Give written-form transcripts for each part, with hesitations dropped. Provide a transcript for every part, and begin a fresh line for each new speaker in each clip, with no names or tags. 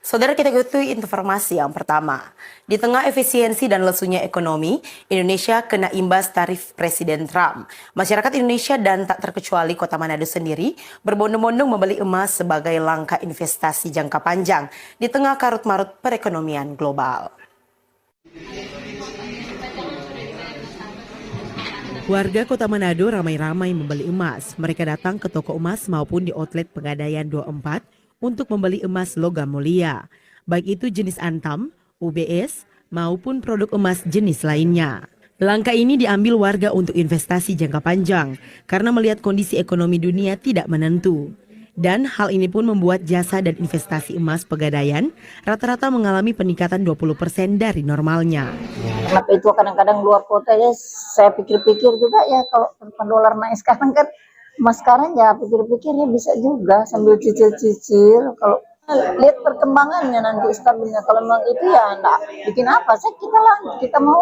Saudara, kita ikuti informasi yang pertama. Di tengah efisiensi dan lesunya ekonomi, Indonesia kena imbas tarif Presiden Trump. Masyarakat Indonesia dan tak terkecuali Kota Manado sendiri berbondong-bondong membeli emas sebagai langkah investasi jangka panjang di tengah karut-marut perekonomian global. Warga Kota Manado ramai-ramai membeli emas. Mereka datang ke toko emas maupun di outlet Pegadaian 24 untuk membeli emas logam mulia, baik itu jenis antam, UBS, maupun produk emas jenis lainnya. Langkah ini diambil warga untuk investasi jangka panjang karena melihat kondisi ekonomi dunia tidak menentu. Dan hal ini pun membuat jasa dan investasi emas Pegadaian rata-rata mengalami peningkatan 20% dari normalnya.
Kenapa itu kadang-kadang luar kota ya, saya pikir-pikir juga ya, kalau dolar naik sekarang kan, emas sekarang ya pikir-pikir ya bisa juga sambil cicil-cicil. Kalau lihat perkembangannya nanti stabilnya, kalau memang itu ya enggak bikin apa, kita mau.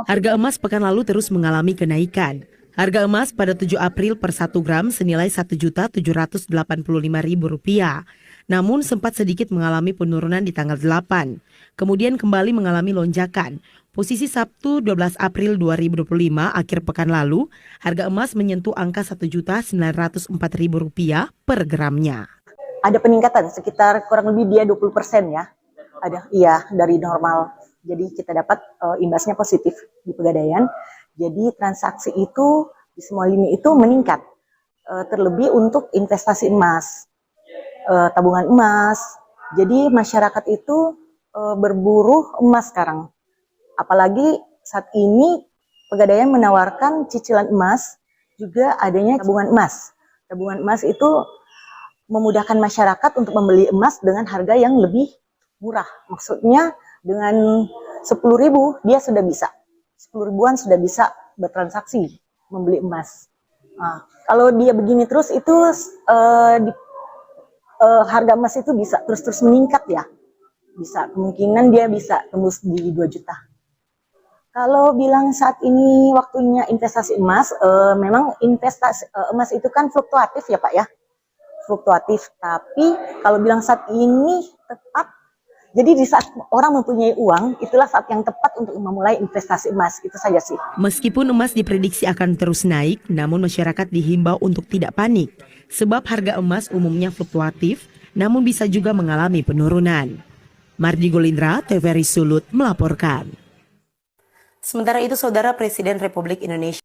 Harga emas pekan lalu terus mengalami kenaikan. Harga emas pada 7 April per 1 gram senilai Rp1.785.000. Namun sempat sedikit mengalami penurunan di tanggal 8. Kemudian kembali mengalami lonjakan. Posisi Sabtu 12 April 2025 akhir pekan lalu, harga emas menyentuh angka Rp1.904.000 per gramnya.
Ada peningkatan sekitar kurang lebih dia 20% ya. Iya dari normal. Jadi kita dapat imbasnya positif di Pegadaian. Jadi transaksi itu di semua lini itu meningkat, terlebih untuk investasi emas, tabungan emas. Jadi masyarakat itu berburu emas sekarang. Apalagi saat ini Pegadaian menawarkan cicilan emas, juga adanya tabungan emas. Tabungan emas itu memudahkan masyarakat untuk membeli emas dengan harga yang lebih murah. Maksudnya dengan 10.000 dia sudah bisa. 10 ribuan sudah bisa bertransaksi membeli emas. Nah, kalau dia begini terus itu harga emas itu bisa terus meningkat ya. Bisa, kemungkinan dia bisa tembus di 2 juta. Kalau bilang saat ini waktunya investasi emas, memang investasi emas itu kan fluktuatif ya Pak ya. Fluktuatif, tapi kalau bilang saat ini tepat. Jadi di saat orang mempunyai uang, itulah saat yang tepat untuk memulai investasi emas. Itu saja sih.
Meskipun emas diprediksi akan terus naik, namun masyarakat dihimbau untuk tidak panik. Sebab harga emas umumnya fluktuatif, namun bisa juga mengalami penurunan. Mardi Golindra, TVRI Sulut melaporkan. Sementara itu, Saudara Presiden Republik Indonesia